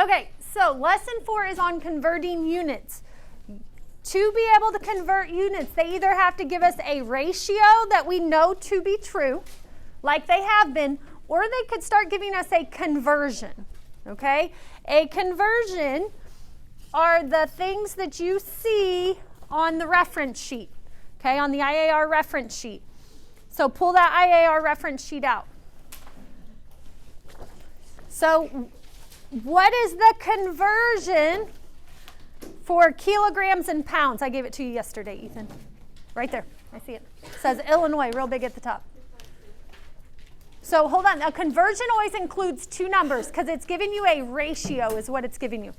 Okay, so lesson 4 is on converting units. To be able to convert units, they either have to give us a ratio that we know to be true, like they have been, or they could start giving us a conversion, okay? A conversion are the things that you see on the reference sheet, okay, on the IAR reference sheet. So pull that IAR reference sheet out. So what is the conversion for kilograms and pounds? I gave it to you yesterday, Ethan. Right there. I see it. It says Illinois real big at the top. So hold on. A conversion always includes two numbers because it's giving you a ratio is what it's giving you.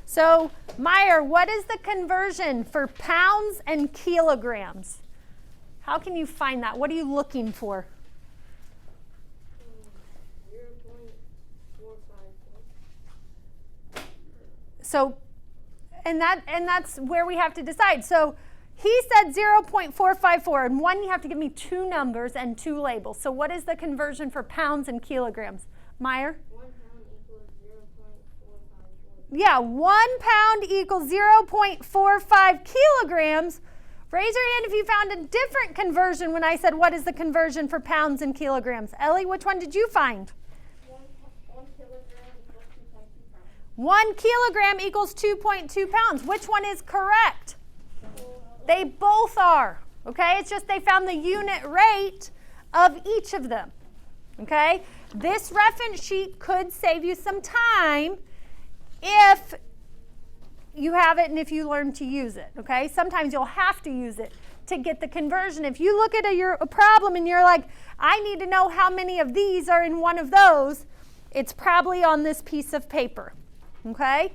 So Meyer, what is the conversion for pounds and kilograms? How can you find that? What are you looking for? 0.454. So, and that's where we have to decide. So he said 0.454, and one you have to give me two numbers and two labels. So what is the conversion for pounds and kilograms? Meyer? 1 pound equals 0.454. Yeah, 1 pound equals 0.45 kilograms. Raise your hand if you found a different conversion when I said what is the conversion for pounds and kilograms. Ellie, which one did you find? 1 kilogram equals 2.2 pounds. 1 kilogram equals 2.2 pounds. Which one is correct? They both are, okay? It's just they found the unit rate of each of them, okay? This reference sheet could save you some time if you have it and if you learn to use it, okay? Sometimes you'll have to use it to get the conversion. If you look at a problem and you're like, I need to know how many of these are in one of those, it's probably on this piece of paper, okay?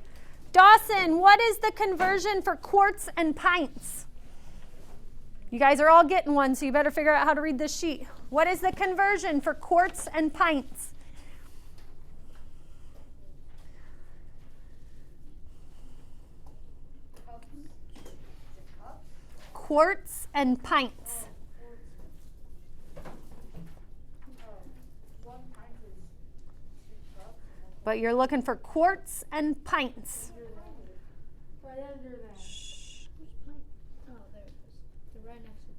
Dawson, what is the conversion for quarts and pints? You guys are all getting one, so you better figure out how to read this sheet. What is the conversion for quarts and pints? Quarts and pints. 1 pint is 2 cups. But you're looking for quarts and pints. Right under that. Shh. Which pint? Oh, there it is. They're right next to it.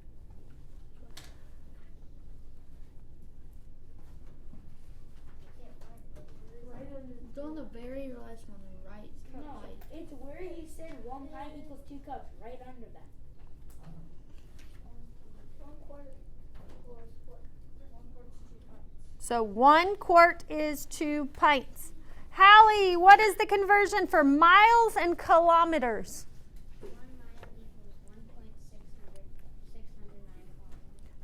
Right under. On the very last one, the right. No, it's where he said 1 pint equals 2 cups. Right under that. 1 quart equals what? 1 quart is 2 pints. So 1 quart is 2 pints. Hallie, what is the conversion for miles and kilometers? 1 mile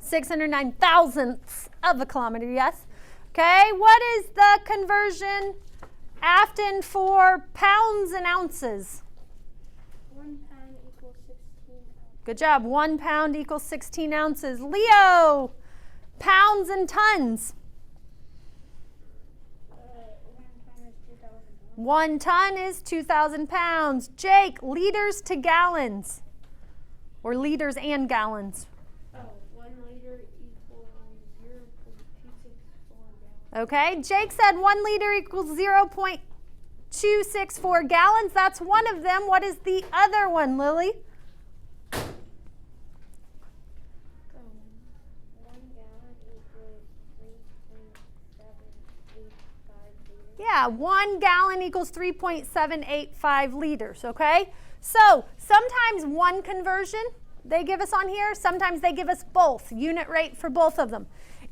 equals 1.609 609 thousandths of a kilometer, yes. Okay, what is the conversion often for pounds and ounces? 1 pound equals 16 ounces. Good job. 1 pound equals 16 ounces. Leo, pounds and tons. 1 ton 1 ton is 2,000 pounds. is 2,000 pounds. Jake, liters to gallons. Or liters and gallons. Oh, 1 liter equals 0.264 gallons. Okay, Jake said 1 liter equals 0.264 gallons. That's one of them. What is the other one, Lily? 1 gallon equals 3.785 liters. Yeah, 1 gallon equals 3.785 liters, okay? So sometimes one conversion they give us on here, sometimes they give us both, unit rate for both of them.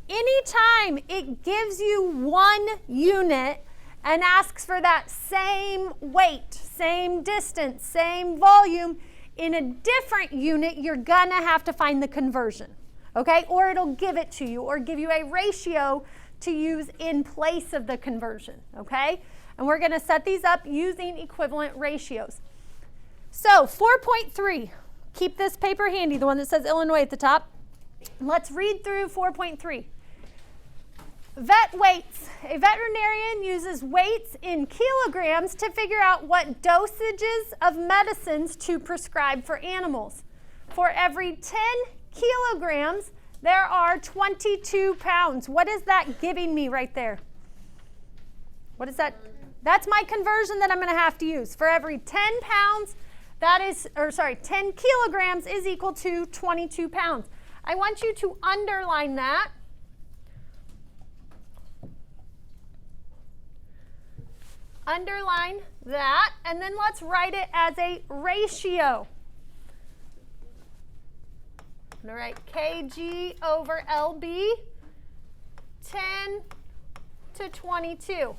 Anytime it gives you one unit and asks for that same weight, same distance, same volume, in a different unit, you're gonna have to find the conversion, okay? Or it'll give it to you or give you a ratio to use in place of the conversion, okay? And we're gonna set these up using equivalent ratios. So 4.3, keep this paper handy, the one that says Illinois at the top. Let's read through 4.3. Vet weights. A veterinarian uses weights in kilograms to figure out what dosages of medicines to prescribe for animals. For every 10 kilograms, there are 22 pounds. What is that giving me right there? What is that? That's my conversion that I'm going to have to use. For every 10 pounds, 10 kilograms is equal to 22 pounds. I want you to underline that. Underline that, and then let's write it as a ratio. I'm going to write kg over lb, 10 to 22.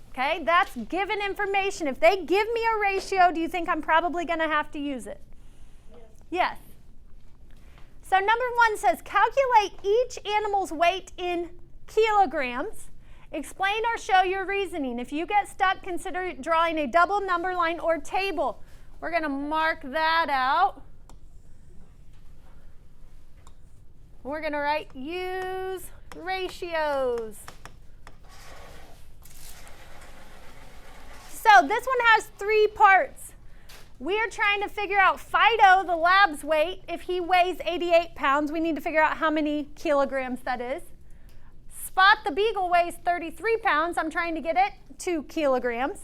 Okay, that's given information. If they give me a ratio, do you think I'm probably going to have to use it? Yes. So number 1 says, calculate each animal's weight in kilograms. Explain or show your reasoning. If you get stuck, consider drawing a double number line or table. We're going to mark that out. We're going to write use ratios. So this one has 3 parts. We are trying to figure out Fido, the lab's weight. If he weighs 88 pounds, we need to figure out how many kilograms that is. Spot the beagle weighs 33 pounds. I'm trying to get it 2 kilograms.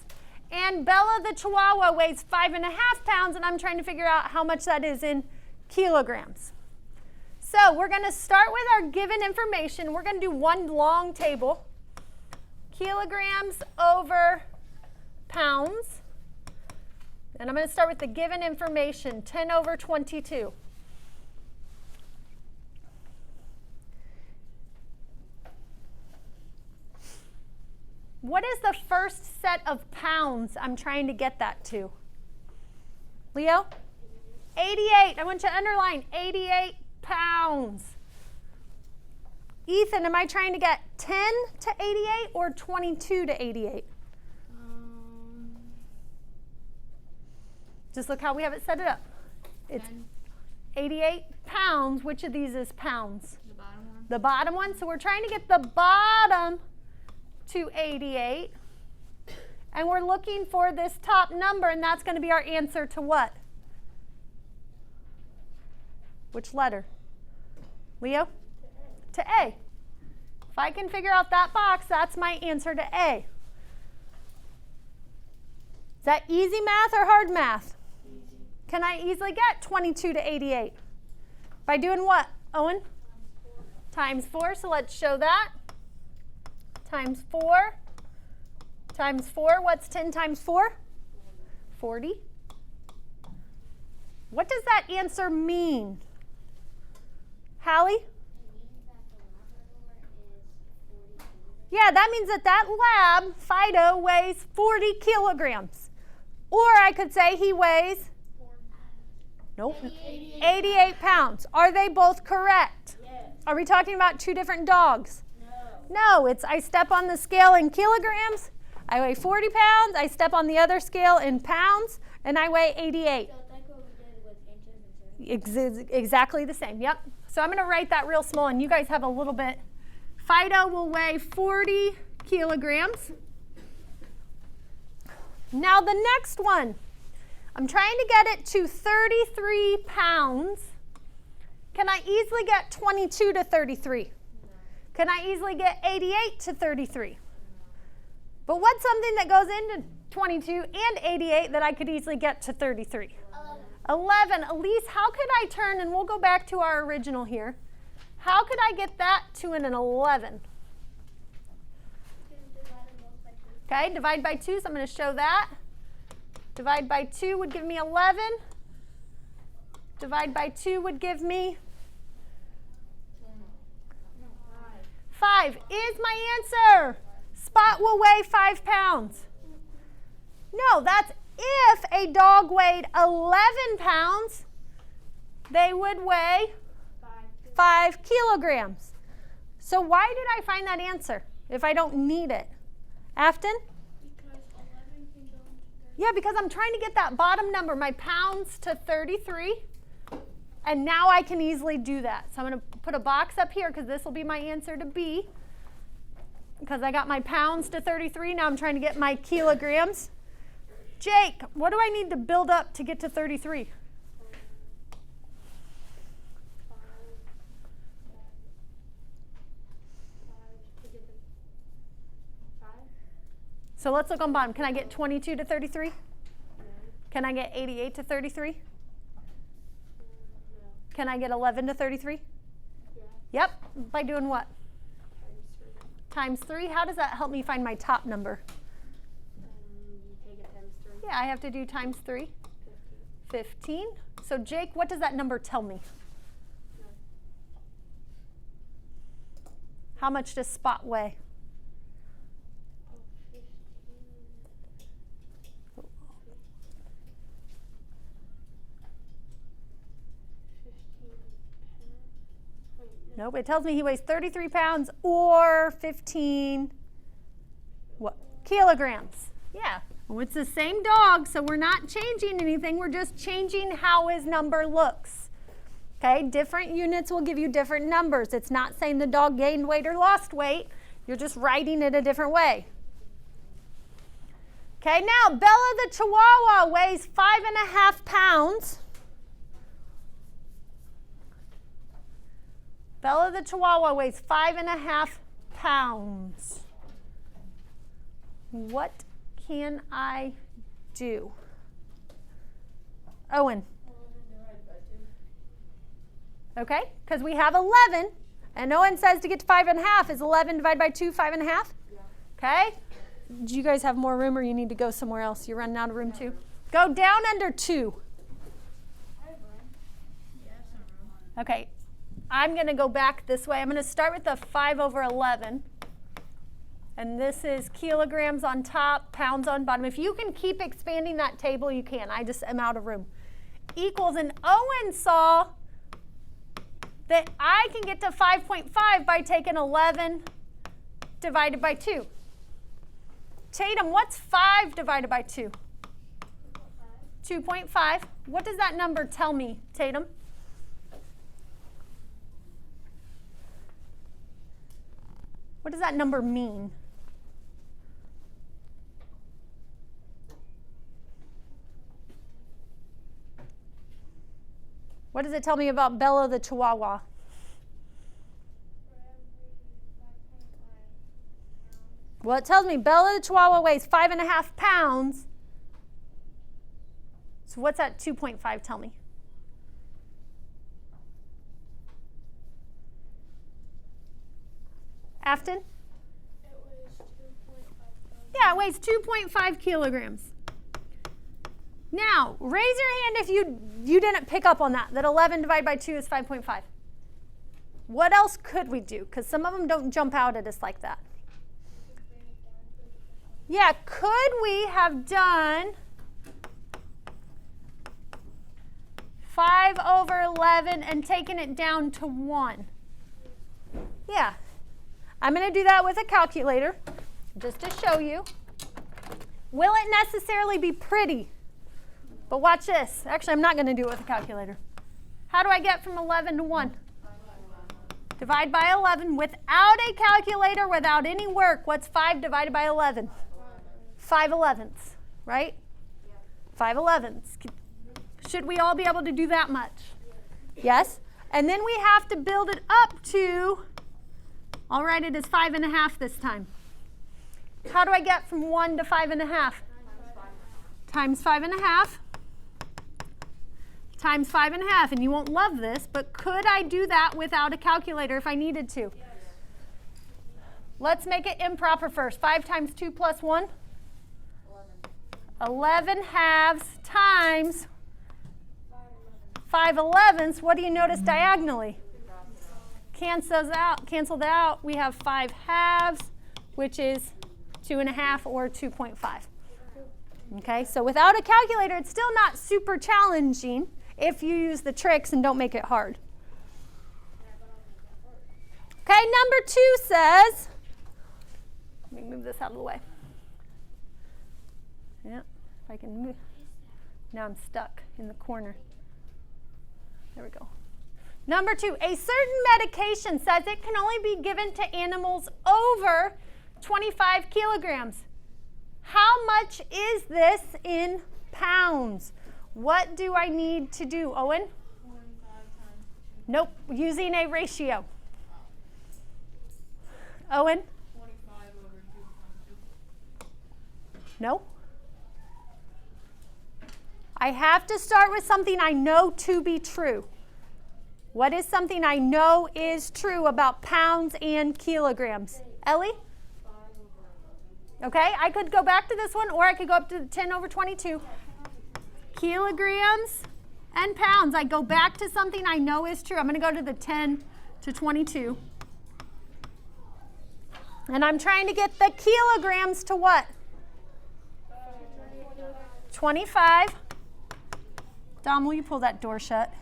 And Bella the chihuahua weighs 5.5 pounds, and I'm trying to figure out how much that is in kilograms. So we're going to start with our given information. We're going to do one long table. Kilograms over pounds. And I'm going to start with the given information, 10 over 22. What is the first set of pounds I'm trying to get that to? Leo? 88. I want you to underline 88 pounds. Ethan, am I trying to get 10 to 88 or 22 to 88? Just look how we have it set it up. It's 88 pounds. Which of these is pounds? The bottom one. The bottom one. So we're trying to get the bottom to 88. And we're looking for this top number, and that's going to be our answer to what? Which letter? Leo? To A. If I can figure out that box, that's my answer to A. Is that easy math or hard math? Easy. Can I easily get 22 to 88? By doing what, Owen? Times 4. So let's show that. Times 4. Times 4. What's 10 times 4? 40. What does that answer mean? Hallie? Yeah, that means that lab, Fido, weighs 40 kilograms. Or I could say he weighs, nope, 88 pounds. Are they both correct? Yes. Are we talking about 2 different dogs? No. No, it's I step on the scale in kilograms, I weigh 40 pounds, I step on the other scale in pounds, and I weigh 88. So that's what we did with inches and centimeters. Exactly the same, yep. So I'm going to write that real small, and you guys have a little bit. Fido will weigh 40 kilograms. Now the next one, I'm trying to get it to 33 pounds. Can I easily get 22 to 33? No. Can I easily get 88 to 33? No. But what's something that goes into 22 and 88 that I could easily get to 33? 11. Elise, how could I turn, and we'll go back to our original here. How could I get that to an 11? Okay, divide by 2, so I'm going to show that. Divide by 2 would give me 11. Divide by 2 would give me 5 is my answer. Spot will weigh 5 pounds. No, that's if a dog weighed 11 pounds, they would weigh 5 kilograms. So why did I find that answer if I don't need it? Afton? Because 11 can go into 30. Yeah, because I'm trying to get that bottom number, my pounds, to 33. And now I can easily do that. So I'm going to put a box up here because this will be my answer to B. Because I got my pounds to 33. Now I'm trying to get my kilograms. Jake, what do I need to build up to get to 33? So let's look on bottom. Can I get 22 to 33? No. Can I get 88 to 33? No. Can I get 11 to 33? Yeah. Yep. By doing what? Times 3. Times 3. How does that help me find my top number? You take it times 3. Yeah, I have to do times 3. 15. 15. So Jake, what does that number tell me? No. How much does Spot weigh? Oh, 15. 15 pounds. Nope, it tells me he weighs 33 pounds or 15 what? Kilograms. Yeah, well, it's the same dog, so we're not changing anything. We're just changing how his number looks. Okay, different units will give you different numbers. It's not saying the dog gained weight or lost weight. You're just writing it a different way. Okay, now Bella the Chihuahua weighs 5.5 pounds. Bella the Chihuahua weighs 5.5 pounds. What can I do? Owen. 11 divided by 2. Okay, because we have 11, and Owen says to get to 5.5 is 11 divided by 2, 5.5? Yeah. Okay. Do you guys have more room, or you need to go somewhere else? You're running out of room too? Go down under 2. I have room. Yeah, some room. Okay, I'm going to go back this way. I'm going to start with the 5 over 11. And this is kilograms on top, pounds on bottom. If you can keep expanding that table, you can. I just am out of room. Equals, and Owen saw that I can get to 5.5 by taking 11 divided by 2. Tatum, what's 5 divided by 2? 2.5. What does that number tell me, Tatum? What does that number mean? What does it tell me about Bella the Chihuahua? Well, it tells me Bella the Chihuahua weighs 5.5 pounds. So what's that 2.5 tell me? Afton? It weighs 2.5 pounds. Yeah, it weighs 2.5 kilograms. Now, raise your hand if you didn't pick up on that 11 divided by 2 is 5.5. What else could we do? Because some of them don't jump out at us like that. Yeah, could we have done 5 over 11 and taken it down to 1? Yeah. I'm going to do that with a calculator just to show you. Will it necessarily be pretty? But watch this. Actually, I'm not going to do it with a calculator. How do I get from 11 to 1? Divide by 11 without a calculator, without any work. What's 5 divided by 11? 5 elevenths, right? 5 elevenths. Should we all be able to do that much? Yes. And then we have to build it up to, I'll write it as 5.5 this time. How do I get from 1 to 5.5? Times 5.5 times 5.5. And you won't love this, but could I do that without a calculator if I needed to? Yes. Let's make it improper first. 5 times 2 plus 1? 11 halves times 5 elevenths. What do you notice diagonally? Cancel that out. We have 5 halves, which is 2.5 or 2.5. Okay, so without a calculator, it's still not super challenging if you use the tricks and don't make it hard. Okay, number 2 says, let me move this out of the way. Yeah, if I can move. Now I'm stuck in the corner. There we go. Number 2, a certain medication says it can only be given to animals over 25 kilograms. How much is this in pounds? What do I need to do, Owen? 25 times 2. Nope, using a ratio. Owen? 25 over 2.2. No. I have to start with something I know to be true. What is something I know is true about pounds and kilograms? Ellie? Okay, I could go back to this one, or I could go up to 10 over 22. Kilograms and pounds. I go back to something I know is true. I'm going to go to the 10 to 22. And I'm trying to get the kilograms to what? 25. Dom, will you pull that door shut?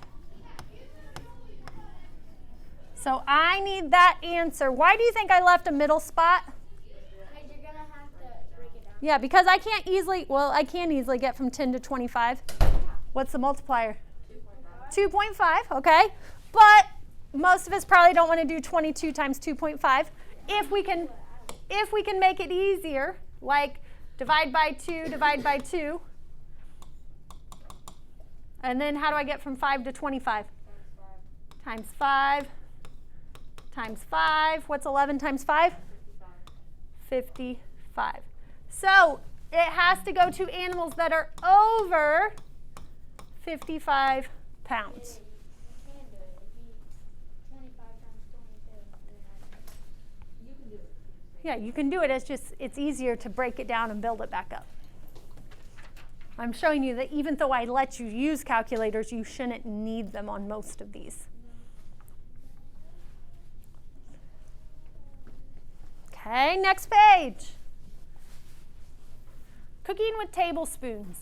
So I need that answer. Why do you think I left a middle spot? Because you're going to have to break it down. Yeah, because I can't easily, well, I can easily get from 10 to 25. What's the multiplier? 2.5, okay. But most of us probably don't want to do 22 times 2.5. If we can make it easier, like divide by 2, divide by 2. And then how do I get from 5 to 25? Times 5. Times 5. What's 11 times 5? 55. So it has to go to animals that are over 55 pounds. You can do it. It'd be 25 times 22. You can do it. Yeah, you can do it. It's easier to break it down and build it back up. I'm showing you that even though I let you use calculators, you shouldn't need them on most of these. Okay, next page. Cooking with tablespoons.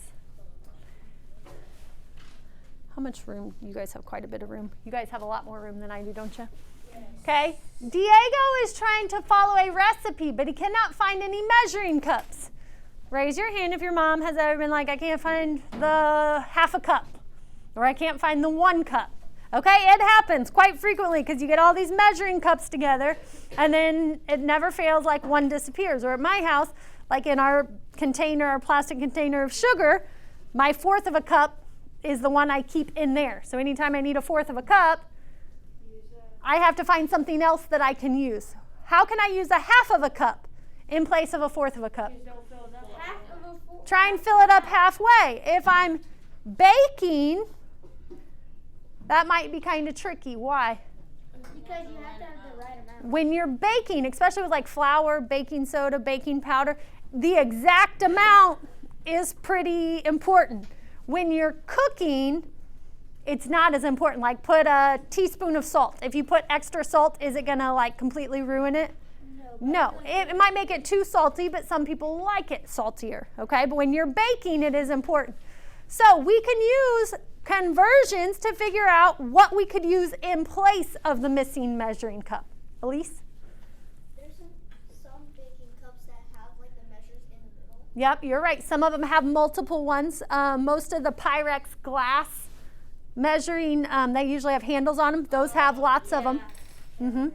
How much room? You guys have quite a bit of room. You guys have a lot more room than I do, don't you? Yes. Okay. Diego is trying to follow a recipe, but he cannot find any measuring cups. Raise your hand if your mom has ever been like, I can't find the half a cup, or I can't find the 1 cup. Okay, it happens quite frequently because you get all these measuring cups together, and then it never fails, like one disappears. Or at my house, like in our container, our plastic container of sugar, my 1/4 of a cup is the one I keep in there. So anytime I need a 1/4 of a cup, I have to find something else that I can use. How can I use a 1/2 of a cup in place of a 1/4 of a cup? Try and fill it up halfway. If I'm baking, that might be kind of tricky. Why? Because you have to have the right amount. When you're baking, especially with like flour, baking soda, baking powder, the exact amount is pretty important. When you're cooking, it's not as important. Like put a teaspoon of salt. If you put extra salt, is it going to like completely ruin it? No. It might make it too salty, but some people like it saltier. Okay, but when you're baking, it is important. So we can use conversions to figure out what we could use in place of the missing measuring cup. Elise? There's some baking cups that have like the measures in the middle. Yep, you're right. Some of them have multiple ones. Most of the Pyrex glass measuring, they usually have handles on them. Those have lots of them. Mm-hmm.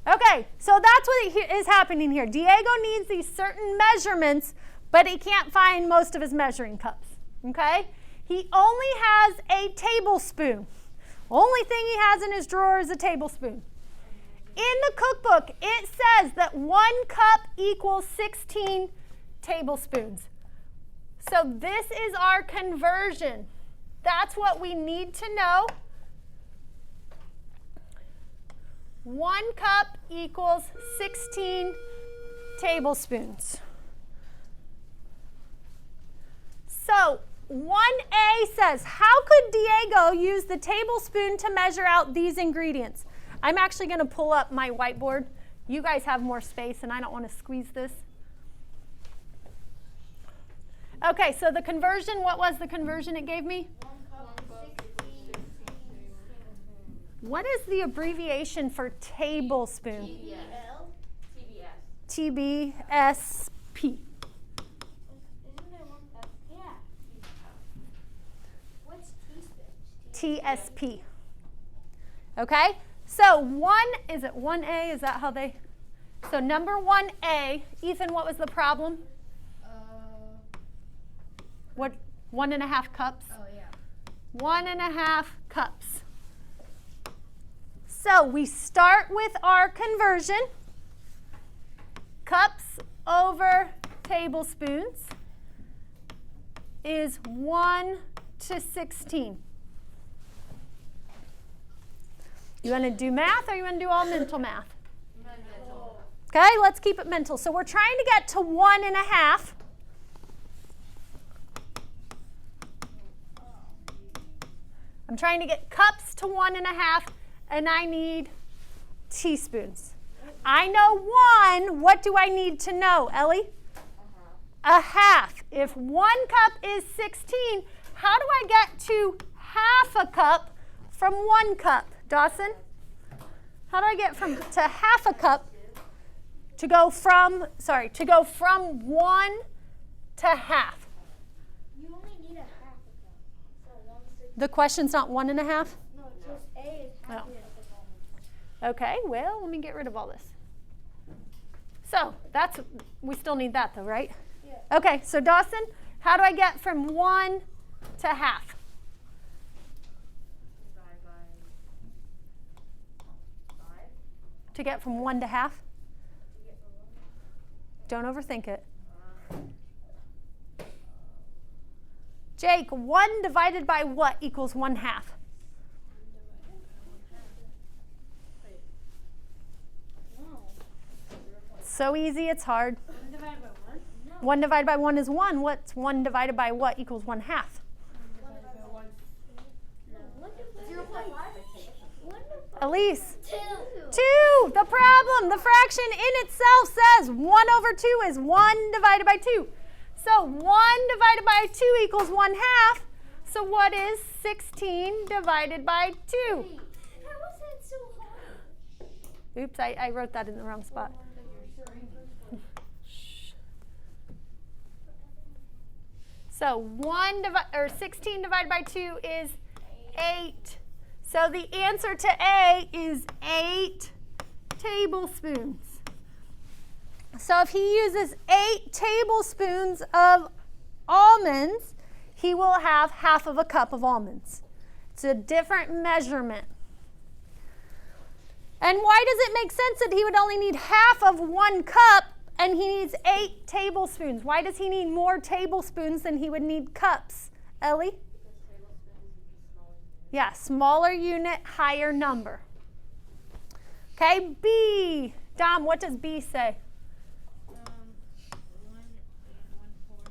Okay, so that's what is happening here. Diego needs these certain measurements, but he can't find most of his measuring cups. Okay? He only has a tablespoon. Only thing he has in his drawer is a tablespoon. In the cookbook, it says that 1 cup equals 16 tablespoons. So this is our conversion. That's what we need to know. 1 cup equals 16 tablespoons. So 1A says, how could Diego use the tablespoon to measure out these ingredients? I'm actually going to pull up my whiteboard. You guys have more space, and I don't want to squeeze this. Okay, so the conversion, what was the conversion it gave me? 1 cup, 16. What is the abbreviation for tablespoon? TBL? TBSP. Isn't there one cup? Yeah. What's teaspoon? TSP. Okay? So is it 1A? Is that how they? So number 1A, Ethan, what was the problem? What, 1.5 cups? Oh, yeah. 1.5 cups. So we start with our conversion. Cups over tablespoons is 1 to 16. You want to do math or you want to do all mental math? Mental. Okay, let's keep it mental. So we're trying to get to 1.5. I'm trying to get cups to 1.5, and I need teaspoons. I know 1. What do I need to know, Ellie? A half. If 1 cup is 16, how do I get to half a cup from 1 cup? Dawson? How do I get to half a cup to go from 1 to half? You only need a half a cup. So 1/6. The question's not 1.5? No, it's just A is half Oh. of the ball. Okay, well, let me get rid of all this. So we still need that though, right? Yeah. Okay, so Dawson, how do I get from 1 to half? Divide by 5. To get from 1 to half? To get from 1. Don't overthink it. Jake, 1 divided by what equals 1/2? No. So easy, it's hard. 1 divided by 1? No. 1 divided by 1 is 1. What's 1 divided by what equals 1/2? 1 divided by 1. No. 0.5. Elise? 2. 2. The problem, the fraction in itself says 1/2 is 1 divided by 2. So 1 divided by 2 equals 1/2. So what is 16 divided by 2? How was that so hard? Oops, I wrote that in the wrong spot. So 16 divided by 2 is 8. So the answer to A is 8 tablespoons. So if he uses 8 tablespoons of almonds, he will have half of a cup of almonds. It's a different measurement. And why does it make sense that he would only need half of 1 cup and he needs 8 tablespoons? Why does he need more tablespoons than he would need cups? Ellie? Yeah, smaller unit, higher number. Okay, B. Dom, what does B say? 1 and 1/4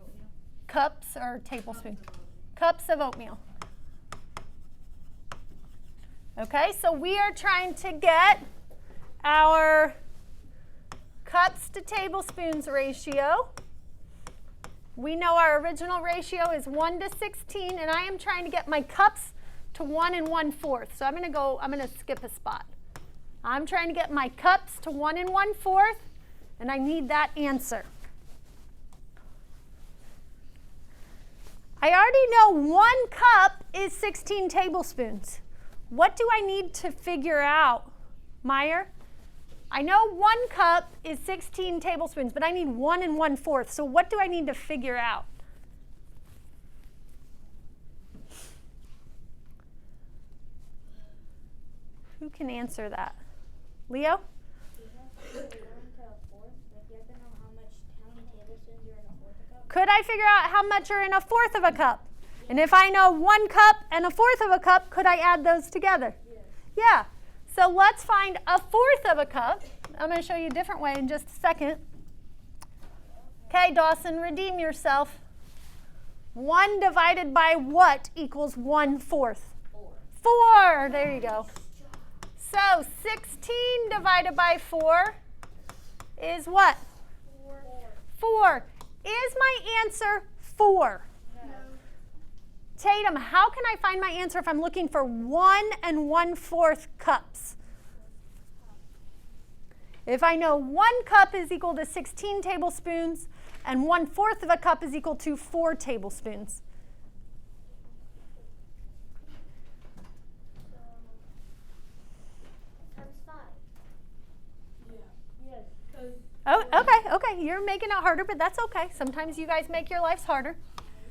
oatmeal. Cups or tablespoons? Cups of oatmeal. Okay, so we are trying to get our cups to tablespoons ratio. We know our original ratio is 1 to 16, and I am trying to get my cups to 1 1/4. So I'm going to skip a spot. I'm trying to get my cups to 1 1/4, and I need that answer. I already know 1 cup is 16 tablespoons. What do I need to figure out, Meyer? I know 1 cup is 16 tablespoons, but I need 1 1/4. So what do I need to figure out? Who can answer that? Leo? You have to go 1 to a 4th. Like you have to know how many tablespoons are in a 4th of a cup. Could I figure out how much are in a 1/4 of a cup? And if I know 1 cup and a 1/4 of a cup, could I add those together? Yes. Yeah. So let's find a 1/4 of a cup. I'm going to show you a different way in just a second. Okay, Dawson, redeem yourself. 1 divided by what equals 1/4? 4. There you go. So 16 divided by 4 is what? 4. Is my answer 4? No. Tatum, how can I find my answer if I'm looking for 1 1/4 cups? If I know 1 cup is equal to 16 tablespoons and 1/4 of a cup is equal to 4 tablespoons. Times 5. Yes. Oh, okay. You're making it harder, but that's okay. Sometimes you guys make your lives harder.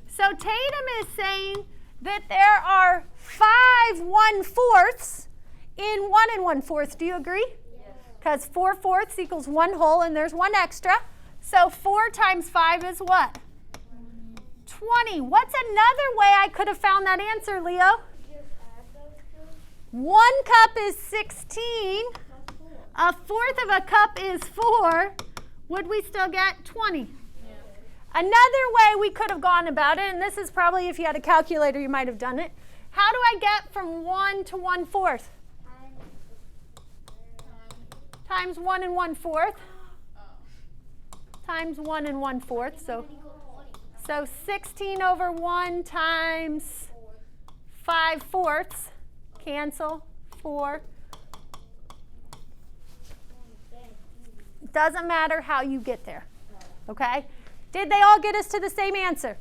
So Tatum is saying that there are 5 1/4s in 1 1/4. Do you agree? Yes. Because 4/4 equals 1 whole, and there's 1 extra. So 4 times 5 is what? 20. What's another way I could have found that answer, Leo? Just add those two. 1 cup is 16. A fourth of a cup is 4. Would we still get 20? Yeah. Another way we could have gone about it, and this is probably if you had a calculator, you might have done it. How do I get from 1 to 1/4? Times 1 and 1/4. Times 1 and 1/4. So 16 over 1 times 5/4. Cancel. 4. Doesn't matter how you get there. Okay? Did they all get us to the same answer?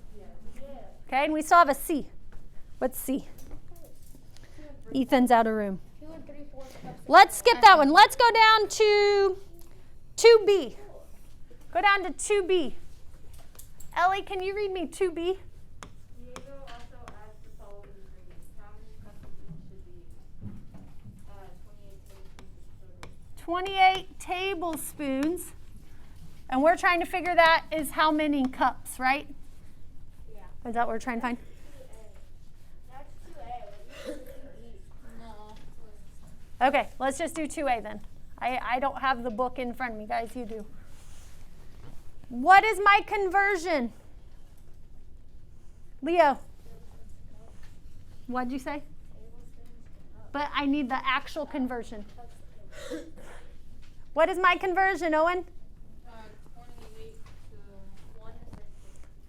Okay, and we still have a C. What's C? Ethan's out of room. 2 and 3/4 cups. Let's skip that one. Let's go down to 2B. Go down to 2B. Ellie, can you read me 2B? Diego also adds the following ingredients. How many cups of each should be 28 tablespoons. 28 tablespoons. And we're trying to figure that is how many cups, right? Yeah. Is that what we're trying to find? That's 2A. No. Okay, let's just do 2A then. I don't have the book in front of me, guys. You do. What is my conversion? Leo. What'd you say? But I need the actual conversion. What is my conversion, Owen? 28 to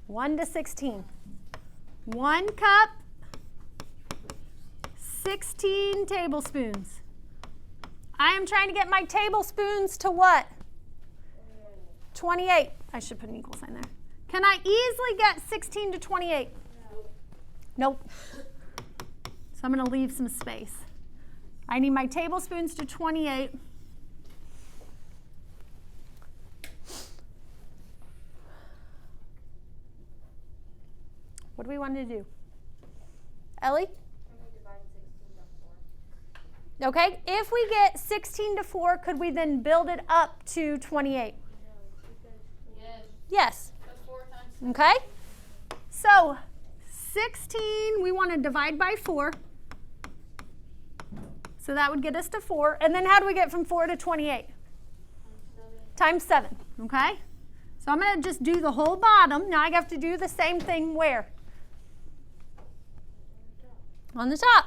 1 to 16. 1 cup, 16 tablespoons. I am trying to get my tablespoons to what? 28. I should put an equal sign there. Can I easily get 16 to 28? Nope. So I'm going to leave some space. I need my tablespoons to 28. What do we want to do? Ellie? Okay, if we get 16 to 4, could we then build it up to 28? Yes. Yes. That's 4 times. Okay? So 16, we want to divide by 4. So that would get us to 4. And then how do we get from 4 to 28? Times 7. Okay? So I'm going to just do the whole bottom. Now I have to do the same thing where? On the top.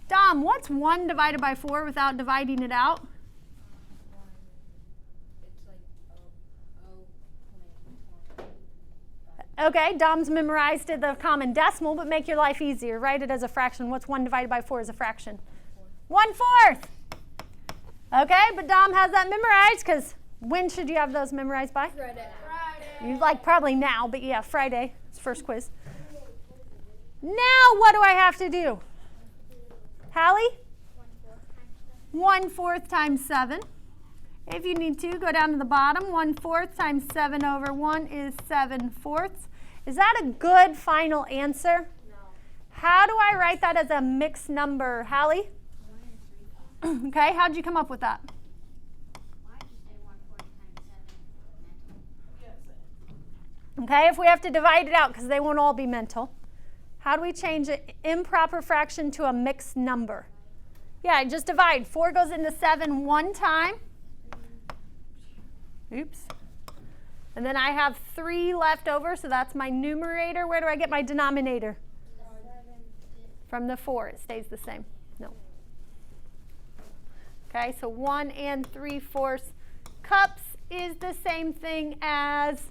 Dom, what's 1 divided by 4 without dividing it out? Okay, Dom's memorized the common decimal, but make your life easier. Write it as a fraction. What's 1 divided by 4 as a fraction? 1/4. Okay, but Dom has that memorized because when should you have those memorized by? Friday. You like probably now, but yeah, Friday. It's first quiz. Now what do I have to do? Hallie? 1/4 times 7. If you need to, go down to the bottom. 1/4 times 7 over 1 is 7/4. Is that a good final answer? No. How do I write that as a mixed number, Hallie? Okay, how'd you come up with that? Okay, if we have to divide it out because they won't all be mental. How do we change an improper fraction to a mixed number? Yeah, just divide. 4 goes into 7 one time. Oops. And then I have 3 left over, so that's my numerator. Where do I get my denominator? From the 4. It stays the same. No. Okay, so 1 3/4 cups is the same thing as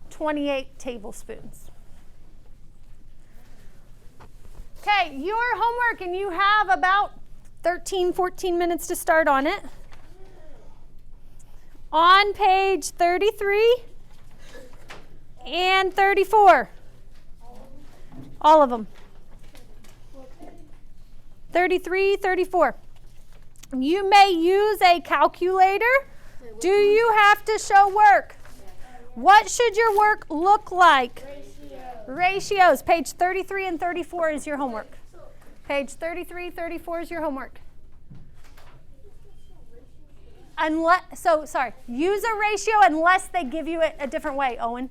28 tablespoons. Okay, your homework, and you have about 13, 14 minutes to start on it. On page 33 and 34. All of them. 33, 34. You may use a calculator. Do you have to show work? What should your work look like? Ratios. Page 33 and 34 is your homework. Page 33, 34 is your homework. use a ratio unless they give you it a different way, Owen.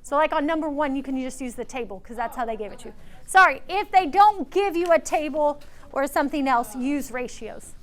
So like on number 1, you can just use the table because that's how they gave it to you. Sorry, if they don't give you a table or something else, use ratios.